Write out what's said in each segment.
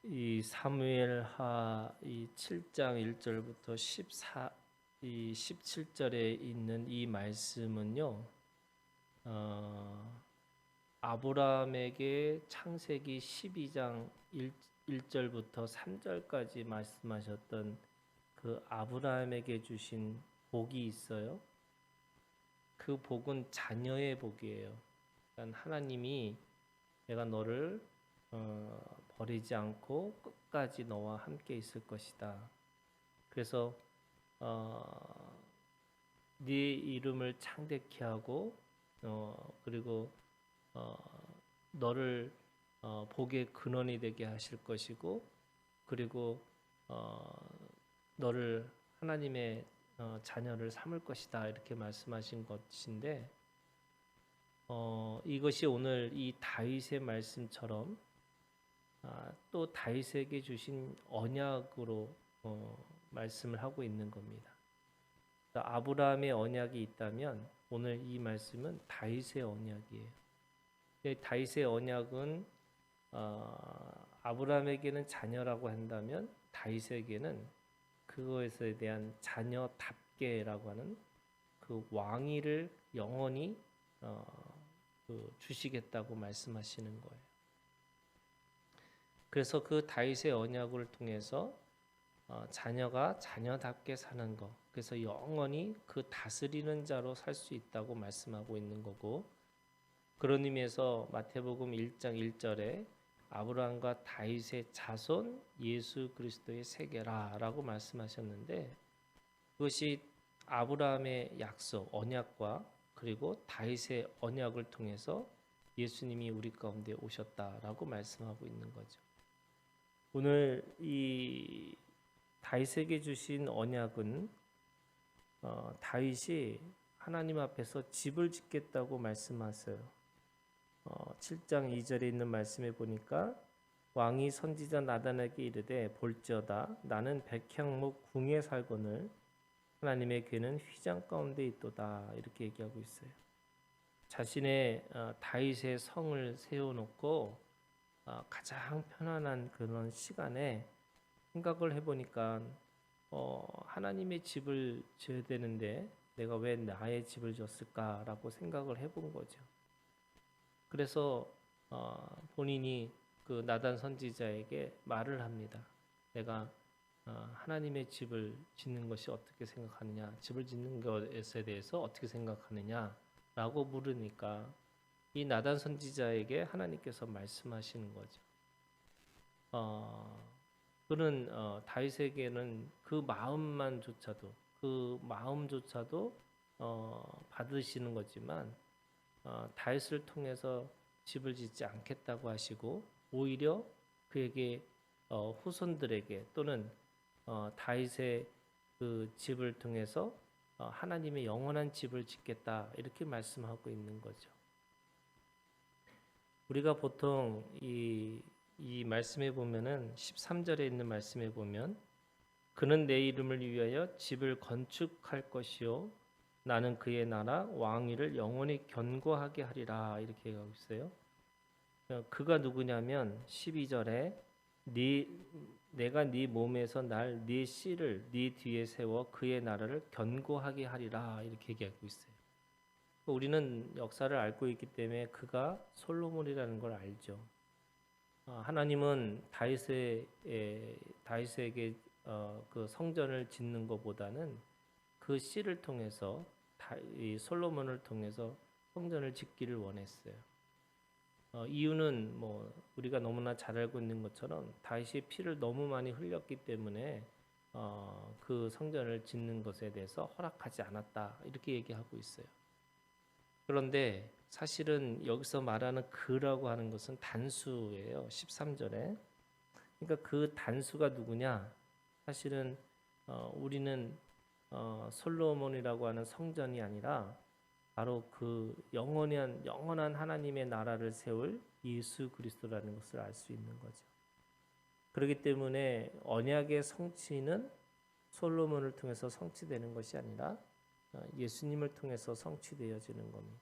이 사무엘하 이 7장 1절부터 17절에 있는 이 말씀은요. 아브라함에게 창세기 12장 1절부터 3절까지 말씀하셨던 그 아브라함에게 주신 복이 있어요. 그 복은 자녀의 복이에요. 그러니까 하나님이 내가 너를 버리지 않고 끝까지 너와 함께 있을 것이다. 그래서 네 이름을 창대케 하고 그리고 너를 복의 근원이 되게 하실 것이고 그리고 너를 하나님의 자녀를 삼을 것이다 이렇게 말씀하신 것인데 이것이 오늘 이 다윗의 말씀처럼 또 다윗에게 주신 언약으로 말씀을 하고 있는 겁니다. 아브라함의 언약이 있다면 오늘 이 말씀은 다윗의 언약이에요. 다윗의 언약은 아브라함에게는 자녀라고 한다면 다윗에게는 그것에 대한 자녀답게라고 하는 그 왕위를 영원히 주시겠다고 말씀하시는 거예요. 그래서 그 다윗의 언약을 통해서 자녀가 자녀답게 사는 것, 그래서 영원히 그 다스리는 자로 살 수 있다고 말씀하고 있는 거고, 그런 의미에서 마태복음 1장 1절에 아브라함과 다윗의 자손 예수 그리스도의 세계라라고 말씀하셨는데, 그것이 아브라함의 약속, 언약과 그리고 다윗의 언약을 통해서 예수님이 우리 가운데 오셨다라고 말씀하고 있는 거죠. 오늘 이 다윗에게 주신 언약은 다윗이 하나님 앞에서 집을 짓겠다고 말씀하세요. 7장 2절에 있는 말씀에 보니까 왕이 선지자 나단에게 이르되 볼지어다 나는 백향목 궁에 살거늘 하나님의 궤는 휘장 가운데 있도다 이렇게 얘기하고 있어요. 자신의 다윗의 성을 세워놓고 가장 편안한 그런 시간에 생각을 해보니까 하나님의 집을 지어야 되는데 내가 왜 나의 집을 지었을까라고 생각을 해본 거죠. 그래서 본인이 그 나단 선지자에게 말을 합니다. 내가 하나님의 집을 짓는 것이 어떻게 생각하느냐, 집을 짓는 것에 대해서 어떻게 생각하느냐라고 물으니까 이 나단 선지자에게 하나님께서 말씀하시는 거죠. 그는 다윗에게는 그 마음조차도 받으시는 거지만 다윗을 통해서 집을 짓지 않겠다고 하시고 오히려 그에게 후손들에게 또는 다윗의 그 집을 통해서 하나님의 영원한 집을 짓겠다 이렇게 말씀하고 있는 거죠. 우리가 보통 이 말씀에 보면은 13절에 있는 말씀에 보면 그는 내 이름을 위하여 집을 건축할 것이요 나는 그의 나라 왕위를 영원히 견고하게 하리라 이렇게 얘기하고 있어요. 그가 누구냐면 12절에 내가 네 몸에서 날 네 씨를 네 뒤에 세워 그의 나라를 견고하게 하리라 이렇게 얘기하고 있어요. 우리는 역사를 알고 있기 때문에 그가 솔로몬이라는 걸 알죠. 하나님은 다윗에게 그 성전을 짓는 것보다는 그 씨를 통해서 이 솔로몬을 통해서 성전을 짓기를 원했어요. 이유는 뭐 우리가 너무나 잘 알고 있는 것처럼 다윗이 피를 너무 많이 흘렸기 때문에 그 성전을 짓는 것에 대해서 허락하지 않았다 이렇게 얘기하고 있어요. 그런데 사실은 여기서 말하는 그라고 하는 것은 단수예요. 13절에. 그러니까 그 단수가 누구냐? 사실은 우리는 솔로몬이라고 하는 성전이 아니라 바로 그 영원한 하나님의 나라를 세울 예수 그리스도라는 것을 알 수 있는 거죠. 그렇기 때문에 언약의 성취는 솔로몬을 통해서 성취되는 것이 아니라 예수님을 통해서 성취되어지는 겁니다.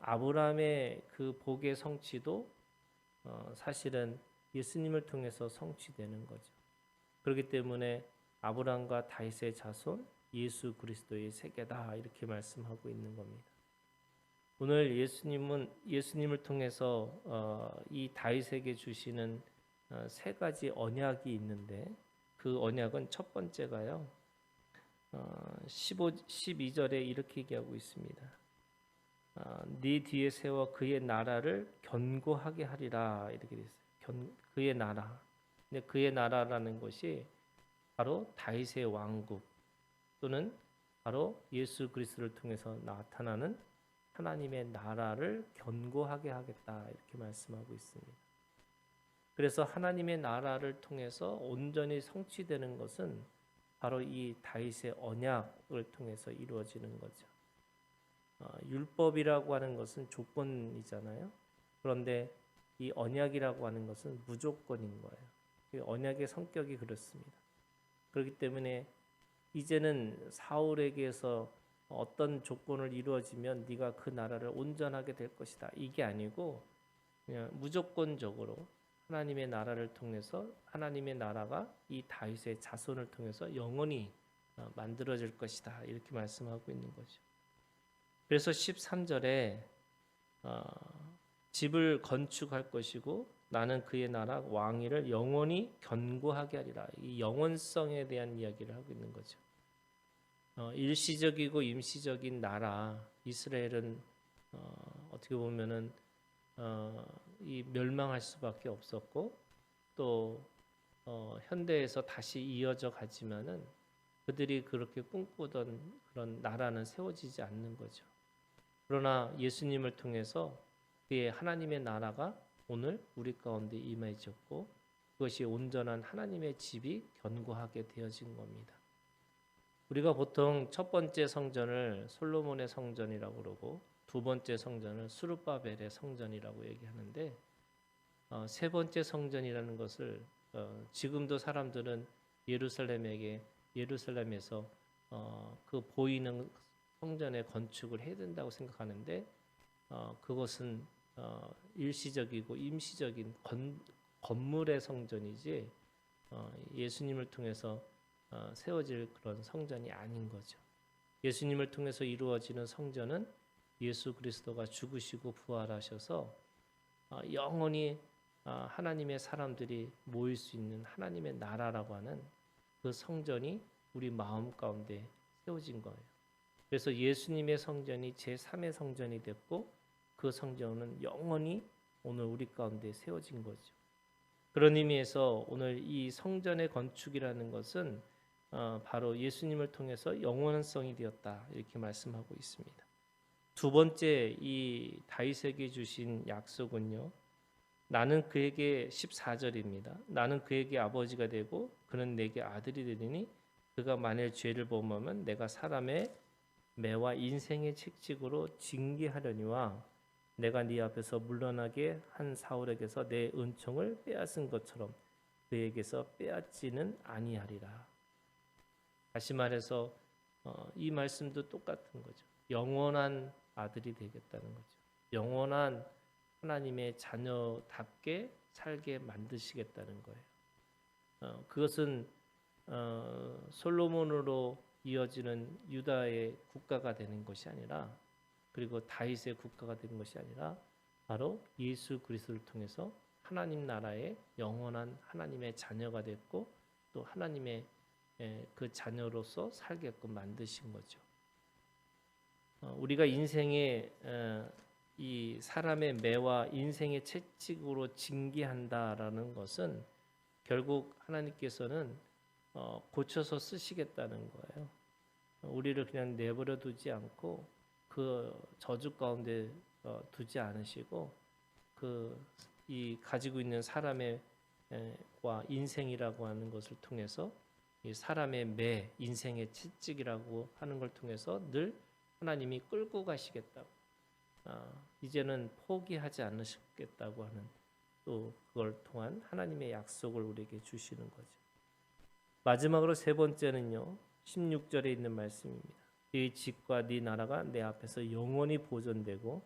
아브라함의 그 복의 성취도 사실은 예수님을 통해서 성취되는 거죠. 그렇기 때문에 아브라함과 다윗의 자손 예수 그리스도의 세계다 이렇게 말씀하고 있는 겁니다. 오늘 예수님을 통해서 이 다윗에게 주시는 세 가지 언약이 있는데 그 언약은 첫 번째가요. 12절에 이렇게 얘기하고 있습니다. 네 뒤에 세워 그의 나라를 견고하게 하리라 이렇게 돼 있어요. 그의 나라. 근데 그의 나라라는 것이 바로 다윗의 왕국 또는 바로 예수 그리스도를 통해서 나타나는 하나님의 나라를 견고하게 하겠다 이렇게 말씀하고 있습니다. 그래서 하나님의 나라를 통해서 온전히 성취되는 것은 바로 이 다윗의 언약을 통해서 이루어지는 거죠. 율법이라고 하는 것은 조건이잖아요. 그런데 이 언약이라고 하는 것은 무조건인 거예요. 언약의 성격이 그렇습니다. 그렇기 때문에 이제는 사울에게서 어떤 조건을 이루어지면 네가 그 나라를 온전하게 될 것이다. 이게 아니고 그냥 무조건적으로 하나님의 나라를 통해서 하나님의 나라가 이 다윗의 자손을 통해서 영원히 만들어질 것이다. 이렇게 말씀하고 있는 거죠. 그래서 13절에 집을 건축할 것이고 나는 그의 나라 왕위를 영원히 견고하게 하리라. 이 영원성에 대한 이야기를 하고 있는 거죠. 일시적이고 임시적인 나라 이스라엘은 어떻게 보면은 이 멸망할 수밖에 없었고 또 현대에서 다시 이어져 가지만은 그들이 그렇게 꿈꾸던 그런 나라는 세워지지 않는 거죠. 그러나 예수님을 통해서 그의 하나님의 나라가 오늘 우리 가운데 임해졌고 그것이 온전한 하나님의 집이 견고하게 되어진 겁니다. 우리가 보통 첫 번째 성전을 솔로몬의 성전이라고 그러고 두 번째 성전을 스룹바벨의 성전이라고 얘기하는데 세 번째 성전이라는 것을 지금도 사람들은 예루살렘에서 그 보이는 성전의 건축을 해야 된다고 생각하는데 그것은 일시적이고 임시적인 건물의 성전이지 예수님을 통해서 세워질 그런 성전이 아닌 거죠. 예수님을 통해서 이루어지는 성전은 예수 그리스도가 죽으시고 부활하셔서 영원히 하나님의 사람들이 모일 수 있는 하나님의 나라라고 하는 그 성전이 우리 마음 가운데 세워진 거예요. 그래서 예수님의 성전이 제3의 성전이 됐고 그 성전은 영원히 오늘 우리 가운데 세워진 거죠. 그런 의미에서 오늘 이 성전의 건축이라는 것은 바로 예수님을 통해서 영원성이 되었다 이렇게 말씀하고 있습니다. 두 번째 이 다윗에게 주신 약속은요. 나는 그에게 14절입니다. 나는 그에게 아버지가 되고 그는 내게 아들이 되리니 그가 만일 죄를 범하면 내가 사람의 매와 인생의 책찍으로 징계하려니와 내가 네 앞에서 물러나게 한 사울에게서 내 은총을 빼앗은 것처럼 그에게서 빼앗지는 아니하리라. 다시 말해서 이 말씀도 똑같은 거죠. 영원한 아들이 되겠다는 거죠. 영원한 하나님의 자녀답게 살게 만드시겠다는 거예요. 그것은 솔로몬으로 이어지는 유다의 국가가 되는 것이 아니라 그리고 다윗의 국가가 되는 것이 아니라 바로 예수 그리스도를 통해서 하나님 나라의 영원한 하나님의 자녀가 됐고 또 하나님의 그 자녀로서 살게끔 만드신 거죠. 우리가 인생의 이 사람의 매와 인생의 채찍으로 징계한다라는 것은 결국 하나님께서는 고쳐서 쓰시겠다는 거예요. 우리를 그냥 내버려 두지 않고 그 저주 가운데 두지 않으시고 이 가지고 있는 사람의 과 인생이라고 하는 것을 통해서 이 사람의 매 인생의 채찍이라고 하는 걸 통해서 늘 하나님이 끌고 가시겠다고 이제는 포기하지 않으시겠다고 하는 또 그걸 통한 하나님의 약속을 우리에게 주시는 거죠. 마지막으로 세 번째는요. 16절에 있는 말씀입니다. 네 집과 네 나라가 내 앞에서 영원히 보존되고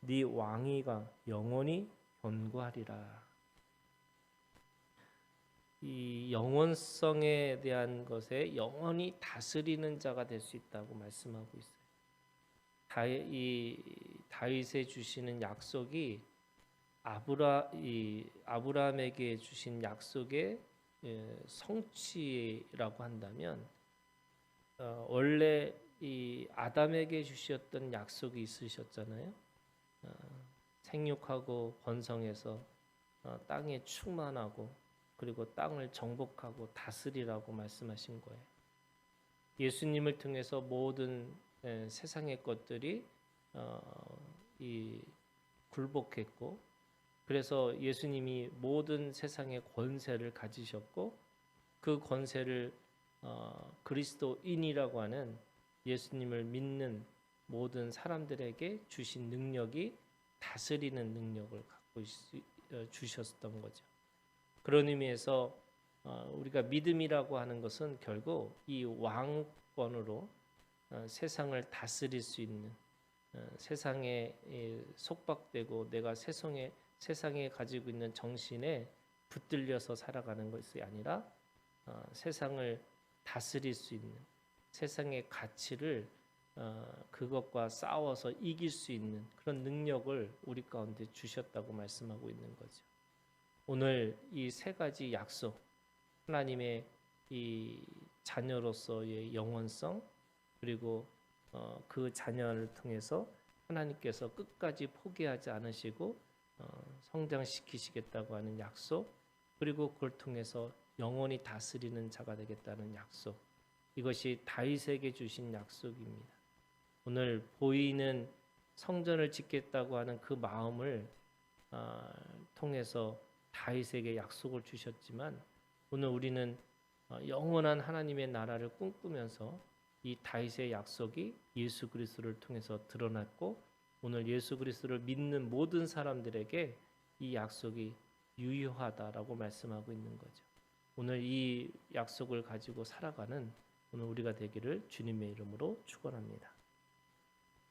네 왕위가 영원히 견고하리라. 이 영원성에 대한 것에 영원히 다스리는 자가 될 수 있다고 말씀하고 있어요. 이 다윗에 주시는 약속이 아브라함에게 주신 약속의 성취라고 한다면 원래 이 아담에게 주셨던 약속이 있으셨잖아요. 생육하고 번성해서 땅에 충만하고 그리고 땅을 정복하고 다스리라고 말씀하신 거예요. 예수님을 통해서 모든 세상의 것들이 굴복했고, 그래서 예수님이 모든 세상의 권세를 가지셨고, 그 권세를 그리스도인이라고 하는 예수님을 믿는 모든 사람들에게 주신 능력이 다스리는 능력을 갖고 주셨던 거죠. 그런 의미에서 우리가 믿음이라고 하는 것은 결국 이 왕권으로 세상을 다스릴 수 있는, 세상에 속박되고 내가 세상에 가지고 있는 정신에 붙들려서 살아가는 것이 아니라 세상을 다스릴 수 있는, 세상의 가치를 그것과 싸워서 이길 수 있는 그런 능력을 우리 가운데 주셨다고 말씀하고 있는 거죠. 오늘 이 세 가지 약속, 하나님의 이 자녀로서의 영원성, 그리고 그 자녀를 통해서 하나님께서 끝까지 포기하지 않으시고 성장시키시겠다고 하는 약속, 그리고 그걸 통해서 영원히 다스리는 자가 되겠다는 약속, 이것이 다윗에게 주신 약속입니다. 오늘 보이는 성전을 짓겠다고 하는 그 마음을 통해서 다윗에게 약속을 주셨지만, 오늘 우리는 영원한 하나님의 나라를 꿈꾸면서 이 다윗의 약속이 예수 그리스도를 통해서 드러났고, 오늘 예수 그리스도를 믿는 모든 사람들에게 이 약속이 유효하다라고 말씀하고 있는 거죠. 오늘 이 약속을 가지고 살아가는 오늘 우리가 되기를 주님의 이름으로 축원합니다.